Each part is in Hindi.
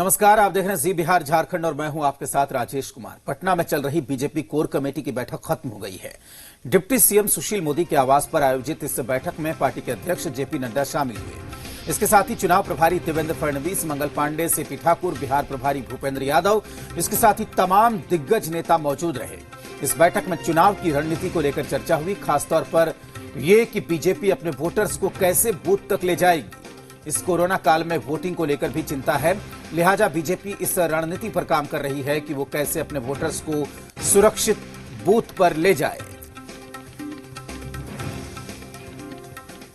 नमस्कार, आप देख रहे हैं जी बिहार झारखंड और मैं हूं आपके साथ राजेश कुमार। पटना में चल रही बीजेपी कोर कमेटी की बैठक खत्म हो गई है। डिप्टी सीएम सुशील मोदी के आवास पर आयोजित इस बैठक में पार्टी के अध्यक्ष जेपी नड्डा शामिल हुए। इसके साथ ही चुनाव प्रभारी देवेंद्र फडणवीस, मंगल पांडे, सीपी ठाकुर, बिहार प्रभारी भूपेंद्र यादव, इसके साथ ही तमाम दिग्गज नेता मौजूद रहे। इस बैठक में चुनाव की रणनीति को लेकर चर्चा हुई, खासतौर पर यह कि बीजेपी अपने वोटर्स को कैसे बूथ तक ले जाएगी। इस कोरोना काल में वोटिंग को लेकर भी चिंता है, लिहाजा बीजेपी इस रणनीति पर काम कर रही है कि वो कैसे अपने वोटर्स को सुरक्षित बूथ पर ले जाए।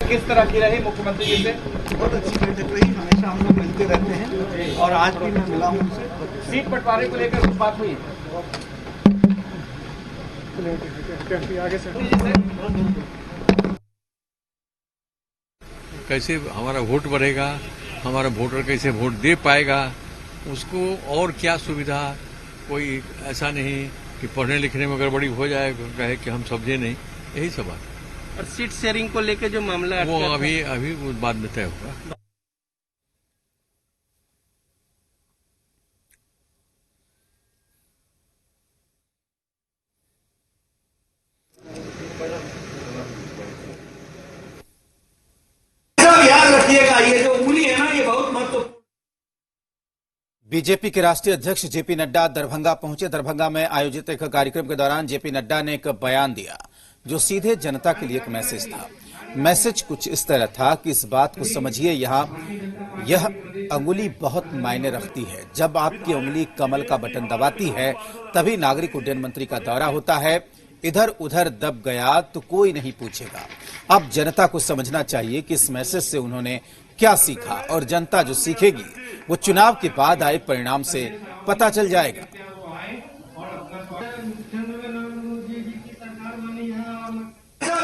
किस तरह की रही मुख्यमंत्री जी से? बहुत अच्छी बैठक रही। हमेशा हम लोग मिलते रहते हैं और आज भी मैं मिला हूं उनसे। सीट बंटवारे को लेकर कुछ बात हुई? कैसे हमारा वोट बढ़ेगा, हमारा वोटर कैसे वोट दे पाएगा, उसको और क्या सुविधा। कोई ऐसा नहीं कि पढ़ने लिखने में गड़बड़ी हो जाए, कहे कि हम समझे नहीं, यही सब बात। और सीट शेयरिंग को लेकर जो मामला वो अभी बाद में तय होगा। याद रखिएगा, ये जो उंगली है ना, ये बहुत महत्वपूर्ण। बीजेपी के राष्ट्रीय अध्यक्ष जेपी नड्डा दरभंगा पहुंचे। दरभंगा में आयोजित एक कार्यक्रम के दौरान जेपी नड्डा ने एक बयान दिया जो सीधे जनता के लिए एक मैसेज था। मैसेज कुछ इस तरह था कि इस बात को समझिए, यह अंगुली बहुत मायने रखती है। जब आपकी उंगली कमल का बटन दबाती है तभी नागरिक उड्डयन मंत्री का दौरा होता है। इधर उधर दब गया तो कोई नहीं पूछेगा। अब जनता को समझना चाहिए कि इस मैसेज से उन्होंने क्या सीखा, और जनता जो सीखेगी वो चुनाव के बाद आए परिणाम से पता चल जाएगा।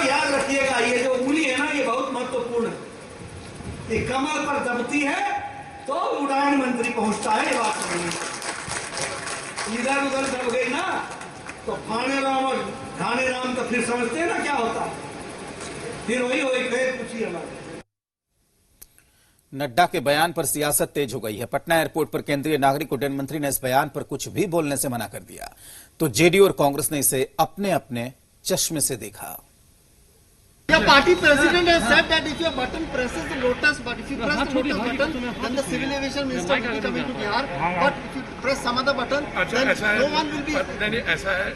याद रखिएगा, ये जो उंगली है ना, ये बहुत महत्वपूर्ण है। ये कमल पर दबती है तो उड़ान मंत्री पहुंचता है। ये बात समझिए। इधर उधर दब गई ना तो फाने राम और ढाने राम, तो फिर समझते हैं ना क्या होता है। फिर वही फिर पूछिए हमारे। नड्डा के बयान पर सियासत तेज हो गई है। पटना एयरपोर्ट पर केंद्रीय नागरिक उड्डयन मंत्री ने इस बयान पर कुछ भी बोलने से मना कर दिया, तो जेडीयू और कांग्रेस ने इसे अपने अपने चश्मे से देखा। The party president has said that if your button presses the lotus, but if you press the lotus button, then the civil aviation minister will be coming to Bihar. But if you press some other button, then no one will be. नहीं, ऐसा है,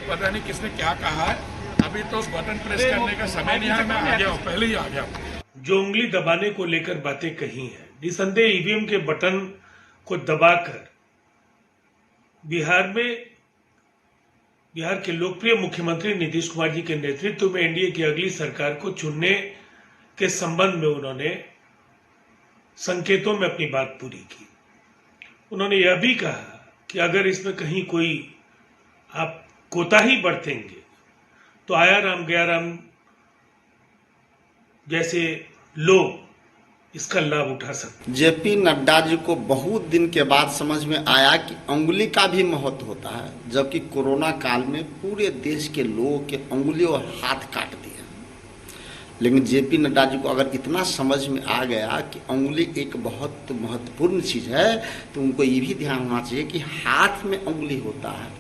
पता नहीं किसने क्या कहा है। अभी तो बटन प्रेस करने का समय नहीं है, मैं आ गया हूँ, पहले ही आ गया हूँ। जो उंगली दबाने को लेकर बातें कही हैं, निसंदेह ईवीएम के बटन को दबाकर बिहार के लोकप्रिय मुख्यमंत्री नीतीश कुमार जी के नेतृत्व में एनडीए की अगली सरकार को चुनने के संबंध में उन्होंने संकेतों में अपनी बात पूरी की। उन्होंने यह भी कहा कि अगर इसमें कहीं कोई आप कोताही बरतेंगे तो आया राम गया राम जैसे लोग इसका लाभ उठा सकते। जेपी नड्डा जी को बहुत दिन के बाद समझ में आया कि अंगुली का भी महत्व होता है, जबकि कोरोना काल में पूरे देश के लोगों के अंगुली और हाथ काट दिए। लेकिन जेपी नड्डा जी को अगर इतना समझ में आ गया कि अंगुली एक बहुत महत्वपूर्ण चीज है, तो उनको ये भी ध्यान होना चाहिए कि हाथ में अंगुली होता है।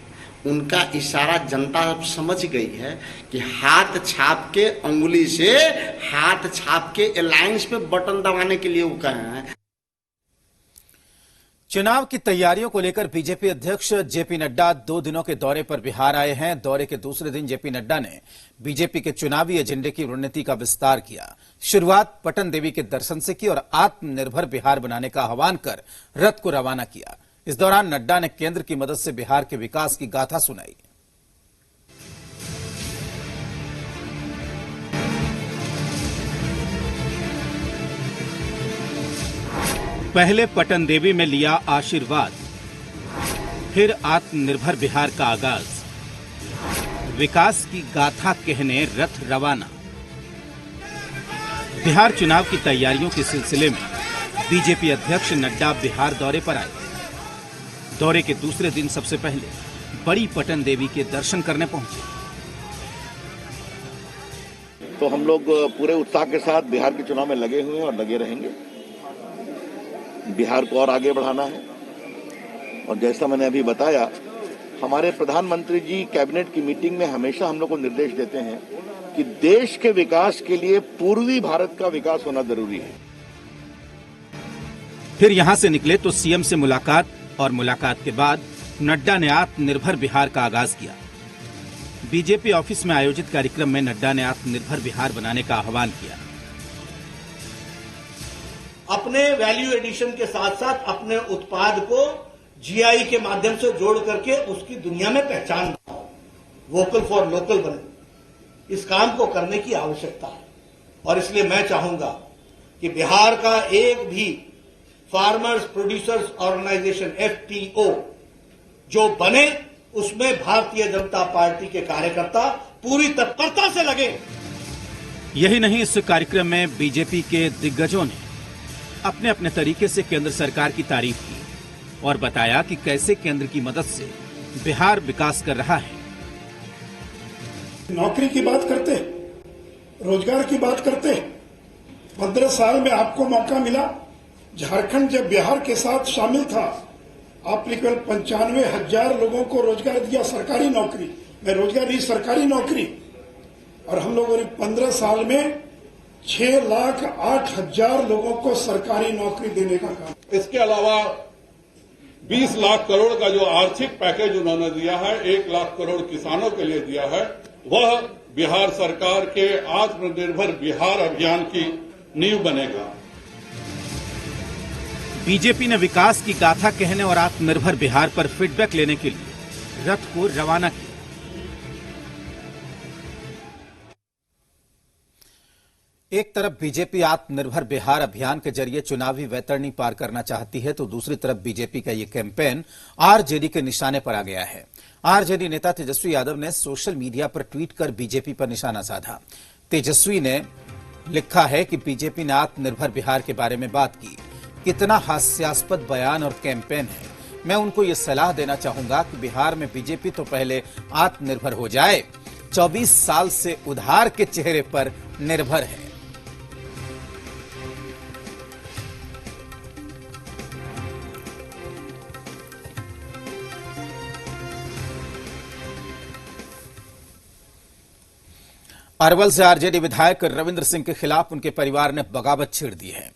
उनका इशारा जनता समझ गई है कि हाथ छाप के अंगुली से हाथ छाप के अलायंस पे बटन दबाने के लिए वो कहे हैं। चुनाव की तैयारियों को लेकर बीजेपी अध्यक्ष जेपी नड्डा 2 दिनों के दौरे पर बिहार आए हैं। दौरे के दूसरे दिन जेपी नड्डा ने बीजेपी के चुनावी एजेंडे की रणनीति का विस्तार किया। शुरुआत पटन देवी के दर्शन से की और आत्मनिर्भर बिहार बनाने का आह्वान कर रथ को रवाना किया। इस दौरान नड्डा ने केंद्र की मदद से बिहार के विकास की गाथा सुनाई। पहले पटन देवी में लिया आशीर्वाद, फिर आत्मनिर्भर बिहार का आगाज, विकास की गाथा कहने रथ रवाना। बिहार चुनाव की तैयारियों के सिलसिले में बीजेपी अध्यक्ष नड्डा बिहार दौरे पर आए। दौरे के दूसरे दिन सबसे पहले बड़ी पटन देवी के दर्शन करने पहुंचे। तो हम लोग पूरे उत्साह के साथ बिहार के चुनाव में लगे हुए हैं और लगे रहेंगे। बिहार को और आगे बढ़ाना है, और जैसा मैंने अभी बताया, हमारे प्रधानमंत्री जी कैबिनेट की मीटिंग में हमेशा हम लोग को निर्देश देते हैं कि देश के विकास के लिए पूर्वी भारत का विकास होना जरूरी है। फिर यहां से निकले तो सीएम से मुलाकात और मुलाकात के बाद नड्डा ने आत्मनिर्भर बिहार का आगाज किया। बीजेपी ऑफिस में आयोजित कार्यक्रम में नड्डा ने आत्मनिर्भर बिहार बनाने का आह्वान किया। अपने वैल्यू एडिशन के साथ साथ अपने उत्पाद को जीआई के माध्यम से जोड़ करके उसकी दुनिया में पहचान बनाओ, वोकल फॉर लोकल बने। इस काम को करने की आवश्यकता है और इसलिए मैं चाहूंगा कि बिहार का एक भी फार्मर्स प्रोड्यूसर्स ऑर्गेनाइजेशन FPO जो बने, उसमें भारतीय जनता पार्टी के कार्यकर्ता पूरी तत्परता से लगे। यही नहीं, इस कार्यक्रम में बीजेपी के दिग्गजों ने अपने अपने तरीके से केंद्र सरकार की तारीफ की और बताया कि कैसे केंद्र की मदद से बिहार विकास कर रहा है। नौकरी की बात करते, रोजगार की बात करते, 15 साल में आपको मौका मिला। झारखंड जब बिहार के साथ शामिल था, आपने केवल 95,000 लोगों को रोजगार दिया, सरकारी नौकरी में, रोजगार नहीं सरकारी नौकरी। और हम लोगों ने 15 साल में 6,08,000 लोगों को सरकारी नौकरी देने का काम। इसके अलावा 20 लाख करोड़ का जो आर्थिक पैकेज उन्होंने दिया है, 1 लाख करोड़ किसानों के लिए दिया है, वह बिहार सरकार के आत्मनिर्भर बिहार अभियान की नींव बनेगा। बीजेपी ने विकास की गाथा कहने और आत्मनिर्भर बिहार पर फीडबैक लेने के लिए रथ को रवाना किया। एक तरफ बीजेपी आत्मनिर्भर बिहार अभियान के जरिए चुनावी वैतरणी पार करना चाहती है, तो दूसरी तरफ बीजेपी का ये कैंपेन आरजेडी के निशाने पर आ गया है। आरजेडी नेता तेजस्वी यादव ने सोशल मीडिया पर ट्वीट कर बीजेपी पर निशाना साधा। तेजस्वी ने लिखा है कि बीजेपी ने आत्मनिर्भर बिहार के बारे में बात की। कितना हास्यास्पद बयान और कैंपेन है। मैं उनको ये सलाह देना चाहूंगा कि बिहार में बीजेपी तो पहले आत्मनिर्भर हो जाए। 24 साल से उधार के चेहरे पर निर्भर है। अरवल से आरजेडी विधायक रविंद्र सिंह के खिलाफ उनके परिवार ने बगावत छेड़ दी है।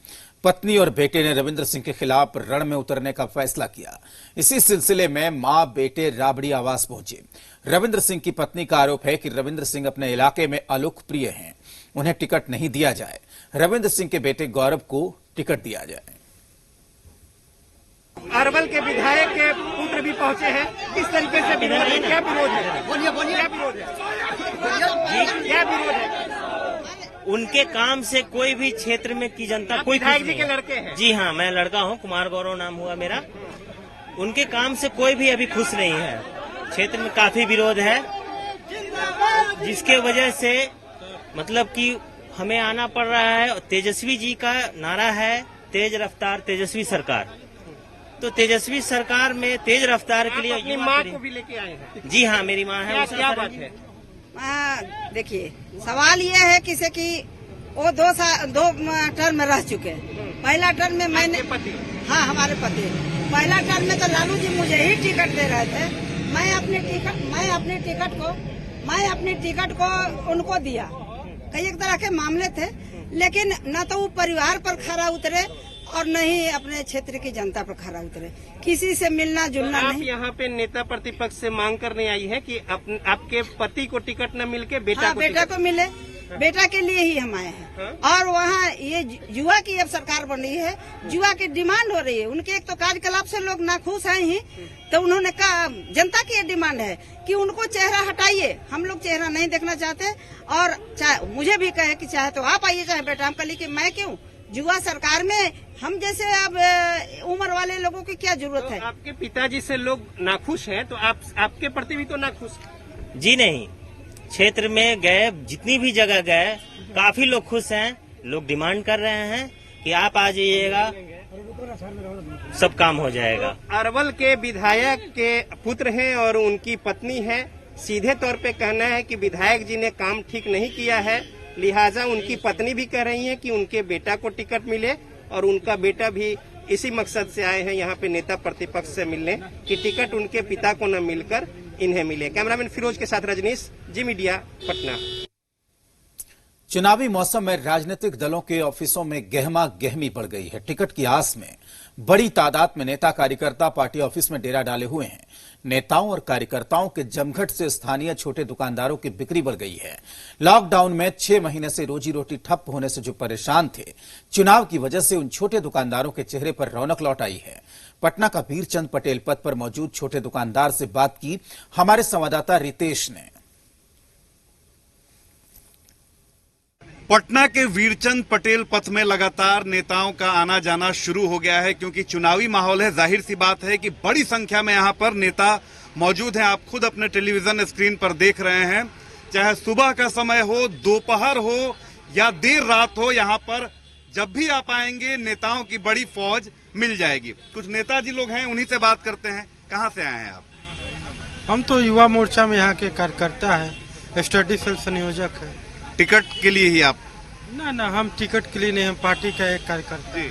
पत्नी और बेटे ने रविंद्र सिंह के खिलाफ रण में उतरने का फैसला किया। इसी सिलसिले में मां बेटे राबड़ी आवास पहुंचे। रविंद्र सिंह की पत्नी का आरोप है कि रविंद्र सिंह अपने इलाके में अलोकप्रिय हैं, उन्हें टिकट नहीं दिया जाए। रविंद्र सिंह के बेटे गौरव को टिकट दिया जाए। अरवल के विधायक के पुत्र भी पहुंचे हैं। किस तरीके से विरोध है? क्या विरोध है? बोलिए क्या विरोध है? क्या विरोध है? उनके काम से कोई भी क्षेत्र में की जनता कोई विधायक जी के लड़के हैं? जी हाँ, मैं लड़का हूँ, कुमार गौरव नाम हुआ मेरा। उनके काम से कोई भी अभी खुश नहीं है। क्षेत्र में काफी विरोध है, जिसके वजह से मतलब कि हमें आना पड़ रहा है। तेजस्वी जी का नारा है तेज रफ्तार तेजस्वी सरकार, तो तेजस्वी सरकार में तेज रफ्तार के लिए अपनी माँ को भी लेके आए हैं? जी हाँ, मेरी माँ है। क्या बात है? देखिए, सवाल ये है किसे कि वो दो टर्म में रह चुके हैं। पहला टर्म में मैंने, हाँ हमारे पति, पहला टर्म में तो लालू जी मुझे ही टिकट दे रहे थे। मैं अपनी टिकट को उनको दिया। कई एक तरह के मामले थे, लेकिन न तो वो परिवार पर खरा उतरे और न ही अपने क्षेत्र की जनता पर खरा उतरे। किसी से मिलना जुलना आप नहीं। यहाँ पे नेता प्रतिपक्ष से मांग करने आई है कि आपके पति को टिकट न मिलके बेटा को मिले। बेटा के लिए ही हम आए हैं। और वहाँ ये युवा की अब सरकार बन रही है, युवा की डिमांड हो रही है। उनके एक तो कार्यकलाप से लोग नाखुश हैं ही, तो उन्होंने कहा, जनता की ये डिमांड है कि उनको चेहरा हटाइए। हम लोग चेहरा नहीं देखना चाहते। और चाहे मुझे भी कहे कि चाहे तो आप आइए, चाहे बेटा। हम कही कि मैं क्यों, युवा सरकार में हम जैसे अब उम्र वाले लोगों की क्या जरूरत है। आपके पिताजी से लोग नाखुश हैं, तो आपके प्रति भी तो नाखुश हैं? जी नहीं, क्षेत्र में गए, जितनी भी जगह गए, काफी लोग खुश हैं। लोग डिमांड कर रहे हैं कि आप आ जाइएगा, सब काम हो जाएगा। अरवल के विधायक के पुत्र हैं और उनकी पत्नी है। सीधे तौर पे कहना है कि विधायक जी ने काम ठीक नहीं किया है, लिहाजा उनकी पत्नी भी कह रही है कि उनके बेटा को टिकट मिले और उनका बेटा भी इसी मकसद से आए हैं यहाँ पे नेता प्रतिपक्ष से मिलने कि टिकट उनके पिता को न मिलकर इन्हें मिले। कैमरामैन फिरोज के साथ रजनीश, जी मीडिया, पटना। चुनावी मौसम में राजनीतिक दलों के ऑफिसों में गहमा गहमी बढ़ गई है। टिकट की आस में बड़ी तादाद में नेता कार्यकर्ता पार्टी ऑफिस में डेरा डाले हुए हैं। नेताओं और कार्यकर्ताओं के जमघट से स्थानीय छोटे दुकानदारों की बिक्री बढ़ गई है। लॉकडाउन में 6 महीने से रोजी रोटी ठप होने से जो परेशान थे, चुनाव की वजह से उन छोटे दुकानदारों के चेहरे पर रौनक लौट आई है। पटना का वीरचंद पटेल पथ पर मौजूद छोटे दुकानदार से बात की हमारे संवाददाता रितेश ने। पटना के वीरचंद पटेल पथ में लगातार नेताओं का आना जाना शुरू हो गया है, क्योंकि चुनावी माहौल है। जाहिर सी बात है कि बड़ी संख्या में यहाँ पर नेता मौजूद हैं। आप खुद अपने टेलीविजन स्क्रीन पर देख रहे हैं, चाहे सुबह का समय हो, दोपहर हो या देर रात हो, यहाँ पर जब भी आप आएंगे नेताओं की बड़ी फौज मिल जाएगी। कुछ नेताजी लोग हैं, उन्हीं से बात करते हैं। कहाँ से आए हैं आप? हम तो युवा मोर्चा में यहाँ के कार्यकर्ता है, स्टडी सेल संयोजक है। टिकट के लिए ही आप? ना, हम टिकट के लिए नहीं, हम पार्टी का एक कार्यकर्ता।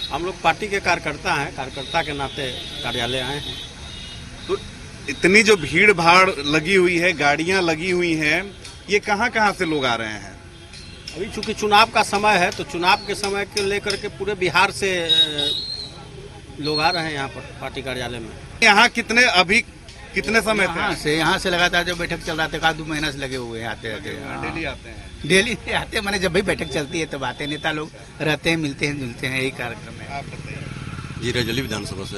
हम लोग पार्टी के कार्यकर्ता हैं, कार्यकर्ता के नाते कार्यालय आए हैं। तो इतनी जो भीड़ भाड़ लगी हुई है, गाड़ियां लगी हुई हैं, ये कहाँ से लोग आ रहे हैं? अभी चूंकि चुनाव का समय है, तो चुनाव के समय को लेकर के पूरे बिहार से लोग आ रहे हैं यहाँ पर पार्टी कार्यालय में। यहाँ कितने समय से? यहाँ से लगातार जो बैठक चल रहा था, 2 महीना से लगे हुए हैं, आते रहते हैं। डेली आते हैं? डेली आते हैं, मैंने जब भी बैठक चलती है तब आते हैं। नेता लोग रहते हैं, मिलते हैं, जुलते हैं, यही कार्यक्रम है। आप बताइए। जी, रजौली विधानसभा से।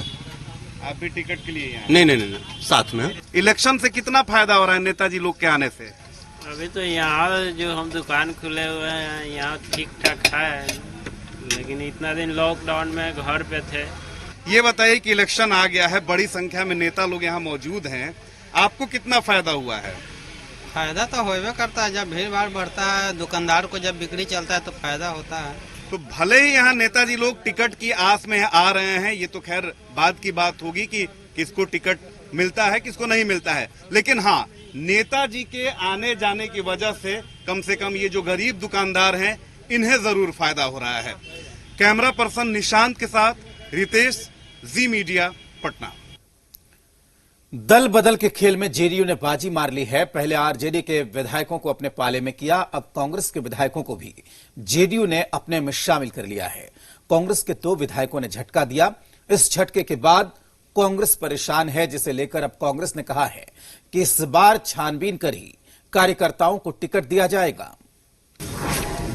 आप भी टिकट के लिए यहाँ? नहीं, साथ में। इलेक्शन से कितना फायदा हो रहा है नेताजी लोग के आने से? अभी तो यहाँ जो हम दुकान खुले हुए हैं, यहाँ ठीक ठाक है, लेकिन इतना दिन लॉकडाउन में घर पे थे। ये बताइए कि इलेक्शन आ गया है, बड़ी संख्या में नेता लोग यहाँ मौजूद हैं, आपको कितना फायदा हुआ है? फायदा तो होबे करता है, जब भीड़ भाड़ बढ़ता है, दुकानदार को जब बिक्री चलता है तो फायदा होता है। तो भले ही यहाँ नेताजी लोग टिकट की आस में आ रहे हैं, ये तो खैर बाद की बात होगी कि किसको टिकट मिलता है, किसको नहीं मिलता है, लेकिन हाँ, नेताजी के आने जाने की वजह से कम ये जो गरीब दुकानदार हैं, इन्हें जरूर फायदा हो रहा है। कैमरा पर्सन निशांत के साथ रितेश, जी मीडिया, पटना। दल बदल के खेल में जेडीयू ने बाजी मार ली है। पहले आरजेडी के विधायकों को अपने पाले में किया, अब कांग्रेस के विधायकों को भी जेडीयू ने अपने में शामिल कर लिया है। कांग्रेस के 2 विधायकों ने झटका दिया। इस झटके के बाद कांग्रेस परेशान है, जिसे लेकर अब कांग्रेस ने कहा है कि इस बार छानबीन कर ही कार्यकर्ताओं को टिकट दिया जाएगा।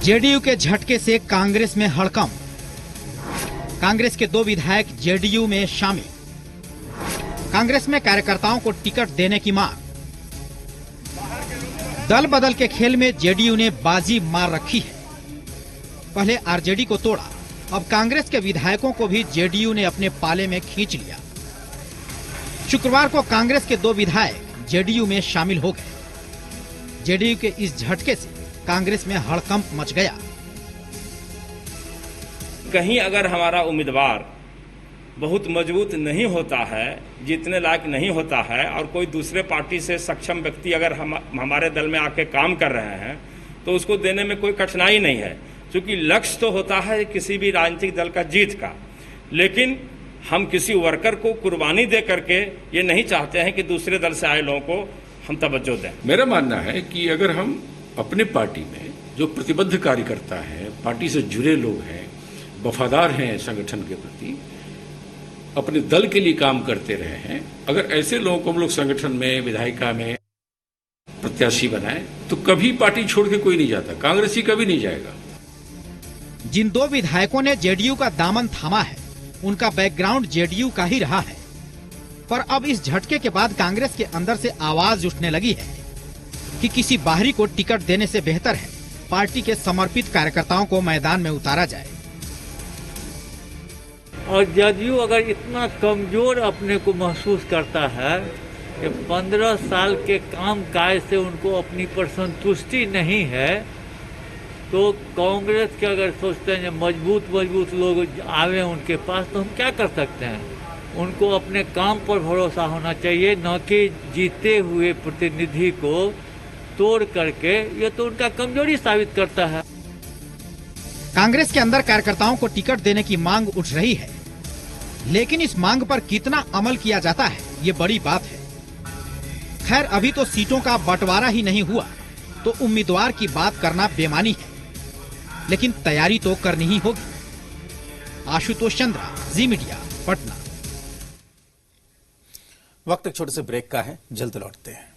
जेडीयू के झटके से कांग्रेस में हड़कंप। कांग्रेस के 2 विधायक जेडीयू में शामिल। कांग्रेस में कार्यकर्ताओं को टिकट देने की मांग। दल बदल के खेल में जेडीयू ने बाजी मार रखी है। पहले आरजेडी को तोड़ा, अब कांग्रेस के विधायकों को भी जेडीयू ने अपने पाले में खींच लिया। शुक्रवार को कांग्रेस के 2 विधायक जेडीयू में शामिल हो गए। जेडीयू के इस झटके से कांग्रेस में हड़कंप मच गया। कहीं अगर हमारा उम्मीदवार बहुत मजबूत नहीं होता है, जीतने लायक नहीं होता है, और कोई दूसरे पार्टी से सक्षम व्यक्ति अगर हमारे दल में आके काम कर रहे हैं, तो उसको देने में कोई कठिनाई नहीं है, क्योंकि लक्ष्य तो होता है किसी भी राजनीतिक दल का जीत का। लेकिन हम किसी वर्कर को कुर्बानी दे करके ये नहीं चाहते हैं कि दूसरे दल से आए लोगों को हम तवज्जो दें। मेरा मानना है कि अगर हम अपने पार्टी में जो प्रतिबद्ध कार्यकर्ता हैं, पार्टी से जुड़े लोग हैं, वफादार हैं संगठन के प्रति, अपने दल के लिए काम करते रहे हैं, अगर ऐसे लोगों को हम लोग संगठन में, विधायिका में प्रत्याशी बनाएं, तो कभी पार्टी छोड़ के कोई नहीं जाता। कांग्रेसी कभी नहीं जाएगा। जिन 2 विधायकों ने जेडीयू का दामन थामा है, उनका बैकग्राउंड जेडीयू का ही रहा है, पर अब इस झटके के बाद कांग्रेस के अंदर से आवाज उठने लगी है कि किसी बाहरी को टिकट देने से बेहतर है पार्टी के समर्पित कार्यकर्ताओं को मैदान में उतारा जाए। और जेडीयू अगर इतना कमजोर अपने को महसूस करता है कि 15 साल के काम काज से उनको अपनी पर संतुष्टि नहीं है, तो कांग्रेस के अगर सोचते हैं मजबूत लोग आवे उनके पास, तो हम क्या कर सकते हैं? उनको अपने काम पर भरोसा होना चाहिए, न कि जीते हुए प्रतिनिधि को तोड़ करके। ये तो उनका कमजोरी साबित करता है। कांग्रेस के अंदर कार्यकर्ताओं को टिकट देने की मांग उठ रही है, लेकिन इस मांग पर कितना अमल किया जाता है ये बड़ी बात है। खैर अभी तो सीटों का बंटवारा ही नहीं हुआ तो उम्मीदवार की बात करना बेमानी है, लेकिन तैयारी तो करनी ही होगी। आशुतोष चंद्रा, जी मीडिया, पटना। वक्त एक छोटे से ब्रेक का है, जल्द लौटते हैं।